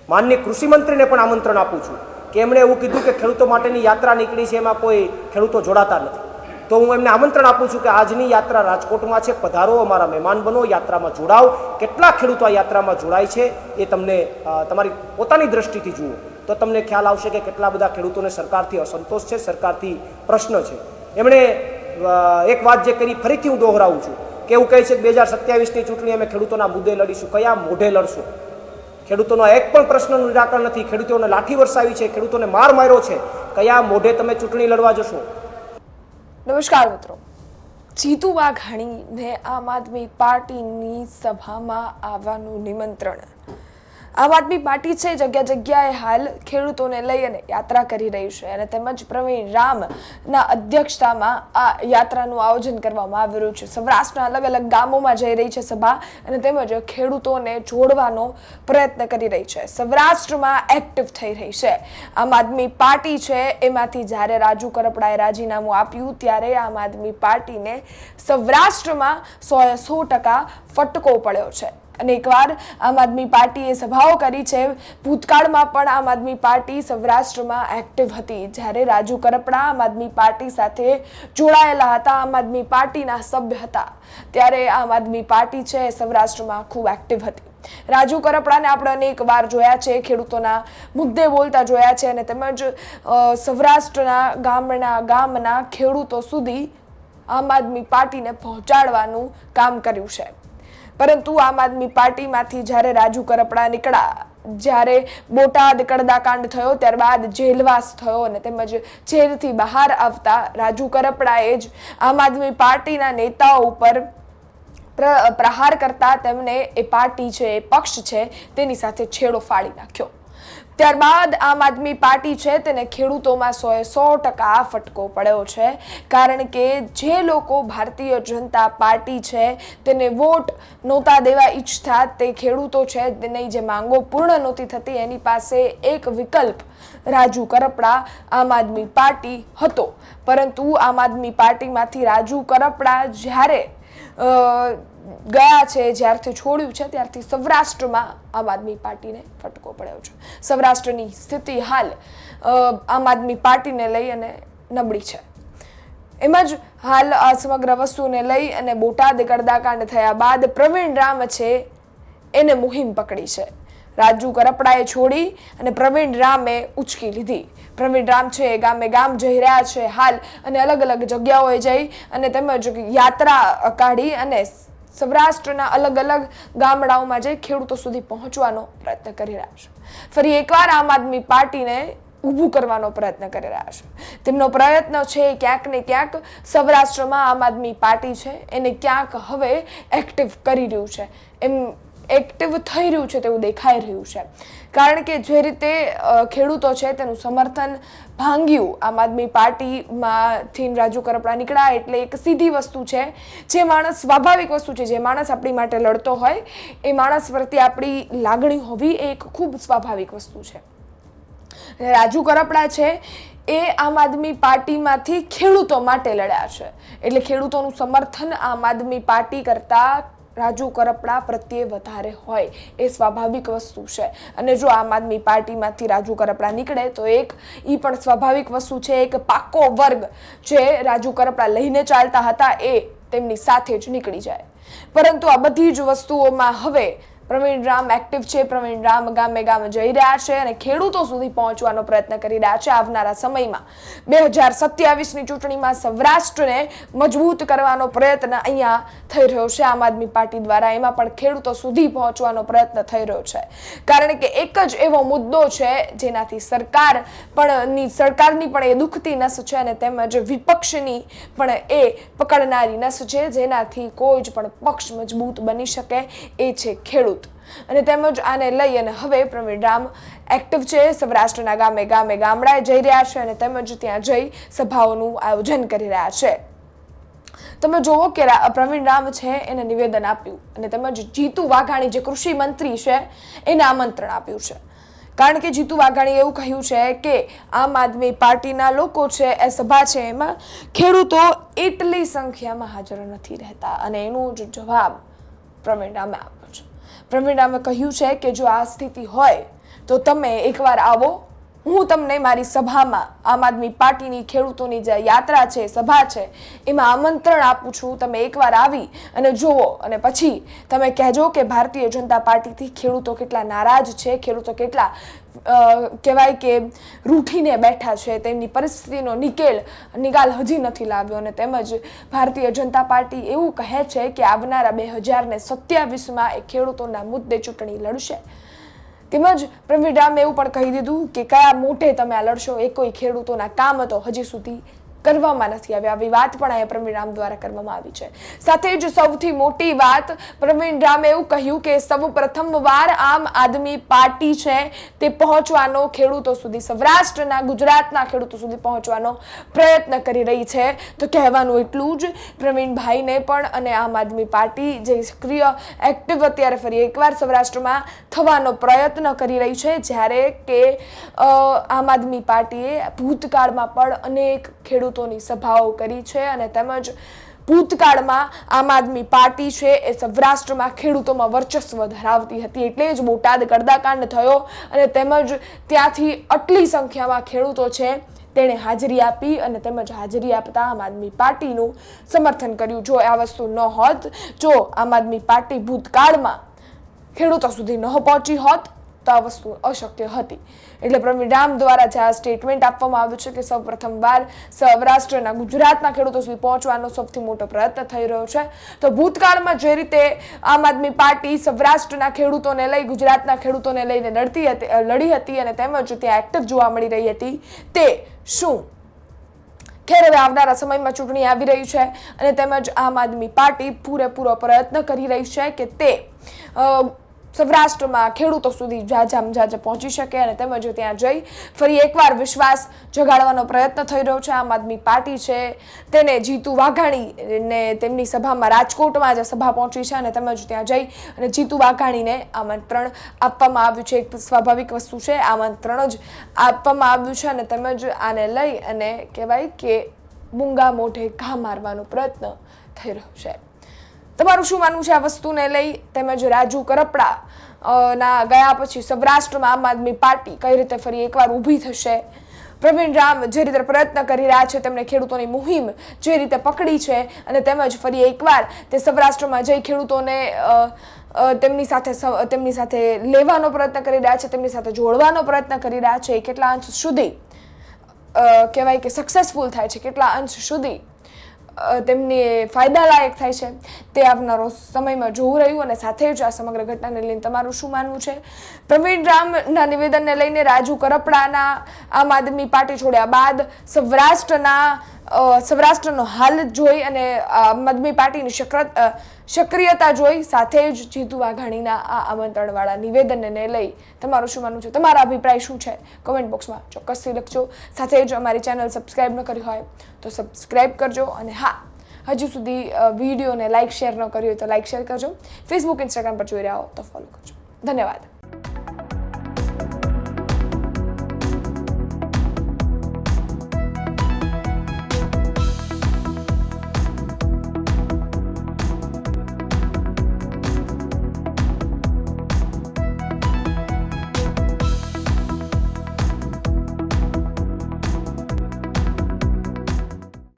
માનનીય કૃષિમંત્રીને પણ આમંત્રણ આપું છું કે એમણે એવું કીધું કે ખેડૂતો માટેની યાત્રા નીકળી છે, એમાં કોઈ ખેડૂતો જોડાતા નથી. તો હું એમને આમંત્રણ આપું છું કે આજની યાત્રા રાજકોટમાં છે, પધારો, અમારા મહેમાન બનો, યાત્રામાં જોડાઓ. કેટલા ખેડૂતો આ યાત્રામાં જોડાય છે એ તમને તમારી પોતાની દ્રષ્ટિથી જુઓ તો તમને ખ્યાલ આવશે કે કેટલા બધા ખેડૂતોને સરકારથી અસંતોષ છે, સરકારથી પ્રશ્ન છે. એમણે એક વાત જે કરી ફરીથી હું દોહરાવું છું કે એવું કહે છે કે 2027ની ચૂંટણી અમે ખેડૂતોના મુદ્દે લડીશું. કયા મોઢે લડશું? ખેડૂતોનો એક પણ પ્રશ્નનું નિરાકરણ નથી. ખેડૂતોને લાઠી વરસાવી છે, ખેડૂતોને માર માર્યો છે. કયા મોઢે તમે ચૂંટણી લડવા જશો? નમસ્કાર મિત્રો, જીતુ વાઘાણીને આમ આદમી પાર્ટીની સભામાં આવવાનું નિમંત્રણ. આમ આદમી પાર્ટી છે જગ્યા જગ્યાએ હાલ ખેડૂતોને લઈ અને યાત્રા કરી રહી છે અને તેમજ પ્રવીણ રામના અધ્યક્ષતામાં આ યાત્રાનું આયોજન કરવામાં આવી રહ્યું છે. સૌરાષ્ટ્રના અલગ અલગ ગામોમાં જઈ રહી છે સભા અને તેમજ ખેડૂતોને જોડવાનો પ્રયત્ન કરી રહી છે. સૌરાષ્ટ્રમાં એક્ટિવ થઈ રહી છે આમ આદમી પાર્ટી છે. એમાંથી જ્યારે રાજુ કરપડાએ રાજીનામું આપ્યું ત્યારે આમ આદમી પાર્ટીને સૌરાષ્ટ્રમાં 100% ફટકો પડ્યો છે. અનેકવાર આમ આદમી પાર્ટીએ સભાઓ કરી છે. ભૂતકાળમાં પણ આમ આદમી પાર્ટી સૌરાષ્ટ્રમાં એક્ટિવ હતી. જ્યારે રાજુ કરપડા આમ આદમી પાર્ટી સાથે જોડાયેલા હતા, આમ આદમી પાર્ટીના સભ્ય હતા, ત્યારે આમ આદમી પાર્ટી છે સૌરાષ્ટ્રમાં ખૂબ એક્ટિવ હતી. રાજુ કરપડાને આપણે અનેક વાર જોયા છે, ખેડૂતોના મુદ્દે બોલતા જોયા છે અને તેમજ સૌરાષ્ટ્રના ગામના ખેડૂતો સુધી આમ આદમી પાર્ટીને પહોંચાડવાનું કામ કર્યું છે. પરંતુ આમ આદમી પાર્ટીમાંથી જ્યારે રાજુ કરપડા નીકળ્યા, જ્યારે બોટાદ કડદાકાંડ થયો, ત્યારબાદ જેલવાસ થયો અને તેમજ જેલથી બહાર આવતા રાજુ કરપડાએ જ આમ આદમી પાર્ટીના નેતાઓ ઉપર પ્રહાર કરતા તેમને એ પાર્ટી છે, એ પક્ષ છે, તેની સાથે છેડો ફાડી નાખ્યો. ત્યારબાદ આમ આદમી પાર્ટી છે તેને ખેડૂતોમાં 100% ફટકો પડ્યો છે. કારણ કે જે લોકો ભારતીય જનતા પાર્ટી છે તેને વોટ નહોતા દેવા ઈચ્છતા, તે ખેડૂતો છે તેની જે માંગો પૂર્ણ નહોતી થતી, એની પાસે એક વિકલ્પ રાજુ કરપડા આમ આદમી પાર્ટી હતો. પરંતુ આમ આદમી પાર્ટીમાંથી રાજુ કરપડા જ્યારે ગયા છે, જ્યારથી છોડ્યું છે ત્યારથી સૌરાષ્ટ્રમાં આમ આદમી પાર્ટીને ફટકો પડ્યો છે. સૌરાષ્ટ્રની સ્થિતિ હાલ આમ આદમી પાર્ટીને લઈ અને નબળી છે. એમ જ હાલ આ સમગ્ર વસ્તુને લઈ અને બોટાદ કડદાકાંડ થયા બાદ પ્રવીણ રામ છે એને મુહિમ પકડી છે. રાજુ કરપડાએ છોડી અને પ્રવીણ રામે ઉચકી લીધી. પ્રવીણ રામ છે ગામે ગામ જઈ રહ્યા છે હાલ અને અલગ અલગ જગ્યાઓએ જઈ અને તેમજ યાત્રા કાઢી અને સૌરાષ્ટ્રના અલગ અલગ ગામડાઓમાં જઈ ખેડૂતો સુધી પહોંચવાનો પ્રયત્ન કરી રહ્યા છે. ફરી એકવાર આમ આદમી પાર્ટીને ઊભું કરવાનો પ્રયત્ન કરી રહ્યા છે. તેમનો પ્રયત્ન છે ક્યાંક ને ક્યાંક સૌરાષ્ટ્રમાં આમ આદમી પાર્ટી છે એને ક્યાંક હવે એક્ટિવ કરી રહ્યું છે, એમ એક્ટિવ થઈ રહ્યું છે તેવું દેખાઈ રહ્યું છે. કારણ કે જે રીતે ખેડૂતો છે તેનું સમર્થન ભાંગ્યું આમ આદમી પાર્ટીમાંથી રાજુ કરપડા નીકળ્યા એટલે એક સીધી વસ્તુ છે. જે માણસ સ્વાભાવિક વસ્તુ છે, જે માણસ આપણી માટે લડતો હોય એ માણસ પ્રત્યે આપણી લાગણી હોવી એ એક ખૂબ સ્વાભાવિક વસ્તુ છે. રાજુ કરપડા છે એ આમ આદમી પાર્ટીમાંથી ખેડૂતો માટે લડ્યા છે એટલે ખેડૂતોનું સમર્થન આમ આદમી પાર્ટી કરતા રાજુ કરપડા પ્રત્યે વધારે હોય એ સ્વાભાવિક વસ્તુ છે. અને જો આમ આદમી પાર્ટીમાંથી રાજુ કરપડા નીકળે તો એ પણ સ્વાભાવિક વસ્તુ છે. એક પાકો વર્ગ જે રાજુ કરપડા લઈને ચાલતા હતા એ તેમની સાથે જ નીકળી જાય. પરંતુ આ બધી જ વસ્તુઓમાં હવે પ્રવીણ રામ એક્ટિવ છે. પ્રવીણ રામ ગામે ગામ જઈ રહ્યા છે અને ખેડૂતો સુધી પહોંચવાનો પ્રયત્ન કરી રહ્યા છે. આવનારા સમયમાં 2027ની ચૂંટણીમાં સૌરાષ્ટ્રને મજબૂત કરવાનો પ્રયત્ન અહીંયા થઈ રહ્યો છે આમ આદમી પાર્ટી દ્વારા. એમાં પણ ખેડૂતો સુધી પહોંચવાનો પ્રયત્ન થઈ રહ્યો છે. કારણ કે એક જ એવો મુદ્દો છે જેનાથી સરકારની પણ એ દુખતી નસ છે અને તેમજ વિપક્ષની પણ એ પકડનારી નસ છે, જેનાથી કોઈ જ પણ પક્ષ મજબૂત બની શકે, એ છે ખેડૂત. અને તેમજ આને લઈ અને હવે પ્રવીણ રામ એક્ટિવ છે. સૌરાષ્ટ્રના ગામે ગામડાએ જઈ રહ્યા છે અને તેમજ ત્યાં જઈ સભાઓનું આયોજન કરી રહ્યા છે. તમે જોવો કે પ્રવીણ રામ છે એને નિવેદન આપ્યું અને તેમજ જીતુ વાઘાણી જે કૃષિ મંત્રી છે એને આમંત્રણ આપ્યું છે. કારણ કે જીતુ વાઘાણીએ એવું કહ્યું છે કે આમ આદમી પાર્ટીના લોકો છે એ સભા છે એમાં ખેડૂતો એટલી સંખ્યામાં હાજર નથી રહેતા અને એનો જ જવાબ પ્રવીણ રામે આપ્યો છે. પ્રવીણ રામે કહ્યું છે કે જો આ સ્થિતિ હોય તો તમે એકવાર આવો, હું તમને મારી સભામાં આમ આદમી પાર્ટીની ખેડૂતોની જે યાત્રા છે, સભા છે, એમાં આમંત્રણ આપું છું. તમે એકવાર આવી અને જુઓ અને પછી તમે કહેજો કે ભારતીય જનતા પાર્ટીથી ખેડૂતો કેટલા નારાજ છે, ખેડૂતો કેટલા કહેવાય કે રૂઠીને બેઠા છે, તેમની પરિસ્થિતિનો નિકાલ હજી નથી લાવ્યો. અને તેમજ ભારતીય જનતા પાર્ટી એવું કહે છે કે આવનારા 2027માં એ ખેડૂતોના મુદ્દે ચૂંટણી લડશે. તેમજ પ્રવીણ રામે એવું પણ કહી દીધું કે કયા મોઢે તમે આ લડશો, એ કોઈ ખેડૂતોના કામ તો હજી સુધી કરવામાં નથી આવ્યા. આવી વાત પણ અહીંયા પ્રવીણ રામ દ્વારા કરવામાં આવી છે. સાથે જ સૌથી મોટી વાત, પ્રવીણ રામે એવું કહ્યું કે સૌ પ્રથમવાર આમ આદમી પાર્ટી છે તે પહોંચવાનો ખેડૂતો સુધી, સૌરાષ્ટ્રના, ગુજરાતના ખેડૂતો સુધી પહોંચવાનો પ્રયત્ન કરી રહી છે. તો કહેવાનું એટલું જ, પ્રવીણભાઈને પણ અને આમ આદમી પાર્ટી જે સક્રિય એક્ટિવ અત્યારે ફરી એકવાર સૌરાષ્ટ્રમાં થવાનો પ્રયત્ન કરી રહી છે, જ્યારે કે આમ આદમી પાર્ટીએ ભૂતકાળમાં પણ અનેક ખેડૂતોની સભાઓ કરી છે અને તેમજ ભૂતકાળમાં આમ આદમી પાર્ટી છે એ સૌરાષ્ટ્રમાં ખેડૂતોમાં વર્ચસ્વ ધરાવતી હતી. એટલે જ બોટાદ ગળદાકાંડ થયો અને તેમજ ત્યાંથી આટલી સંખ્યામાં ખેડૂતો છે તેણે હાજરી આપી અને તેમજ હાજરી આપતા આમ આદમી પાર્ટીનું સમર્થન કર્યું. જો આ વસ્તુ ન હોત, જો આમ આદમી પાર્ટી ભૂતકાળમાં ખેડૂતો સુધી ન પહોંચી હોત તો આ વસ્તુ અશક્ય હતી. એટલે પ્રવીણ રામ દ્વારા જે આ સ્ટેટમેન્ટ આપવામાં આવ્યું છે કે સૌ પ્રથમવાર સૌરાષ્ટ્રના, ગુજરાતના ખેડૂતો સુધી પહોંચવાનો સૌથી મોટો પ્રયત્ન થઈ રહ્યો છે. તો ભૂતકાળમાં જે રીતે આમ આદમી પાર્ટી સૌરાષ્ટ્રના ખેડૂતોને લઈ, ગુજરાતના ખેડૂતોને લઈને લડી હતી અને તેમજ ત્યાં એક્ટિવ જોવા મળી રહી હતી, તે શું ખેર હવે આવનારા સમયમાં ચૂંટણી આવી રહી છે અને તેમજ આમ આદમી પાર્ટી પૂરેપૂરો પ્રયત્ન કરી રહી છે કે તે સૌરાષ્ટ્રમાં ખેડૂતો સુધી ઝાઝા પહોંચી શકે અને તેમજ ત્યાં જઈ ફરી એકવાર વિશ્વાસ જગાડવાનો પ્રયત્ન થઈ રહ્યો છે. આમ આદમી પાર્ટી છે તેને જીતુ વાઘાણીને તેમની સભામાં, રાજકોટમાં જે સભા પહોંચી છે અને તેમજ ત્યાં જઈ અને જીતુ વાઘાણીને આમંત્રણ આપવામાં આવ્યું છે. એક સ્વાભાવિક વસ્તુ છે, આમંત્રણ જ આપવામાં આવ્યું છે અને તેમજ આને લઈ અને કહેવાય કે મૂંગા મોઢે ઘા મારવાનો પ્રયત્ન થઈ રહ્યો છે. તમારું શું માનવું છે આ વસ્તુને લઈ? તેમજ રાજુ કરપડા ના ગયા પછી સૌરાષ્ટ્રમાં આમ આદમી પાર્ટી કઈ રીતે ફરી એકવાર ઊભી થશે? પ્રવીણ રામ જે રીતે પ્રયત્ન કરી રહ્યા છે, તેમણે ખેડૂતોની મુહિમ જે રીતે પકડી છે અને તેમજ ફરી એકવાર તે સૌરાષ્ટ્રમાં જઈ ખેડૂતોને તેમની સાથે લેવાનો પ્રયત્ન કરી રહ્યા છે, તેમની સાથે જોડવાનો પ્રયત્ન કરી રહ્યા છે, કેટલા અંશ સુધી કહેવાય કે સક્સેસફુલ થાય છે, કેટલા અંશ સુધી તેમને ફાયદાલાયક થાય છે, તે આવનારો સમયમાં જોવું રહ્યું. અને સાથે જ આ સમગ્ર ઘટનાને લઈને તમારું શું માનવું છે? પ્રવીણ રામના નિવેદનને લઈને રાજુ કરપડાના આમ આદમી પાર્ટી છોડ્યા બાદ સૌરાષ્ટ્રનો હાલ જોઈ અને આમ આદમી પાર્ટીની સક્રિયતા જોઈ, સાથે જ જીતુ વાઘાણીના આ આમંત્રણવાળા નિવેદનને લઈ તમારું શું માનવું છે? તમારા અભિપ્રાય શું છે? કમેન્ટ બોક્સમાં ચોક્કસથી લખજો. સાથે જ અમારી ચેનલ સબસ્ક્રાઈબ ન કરી હોય તો સબસ્ક્રાઈબ કરજો. અને હા, હજુ સુધી વિડીયોને લાઇક શેર ન કર્યું હોય તો લાઇક શેર કરજો. ફેસબુક, ઇન્સ્ટાગ્રામ પર જોઈ રહ્યા હો તો ફોલો કરજો. ધન્યવાદ.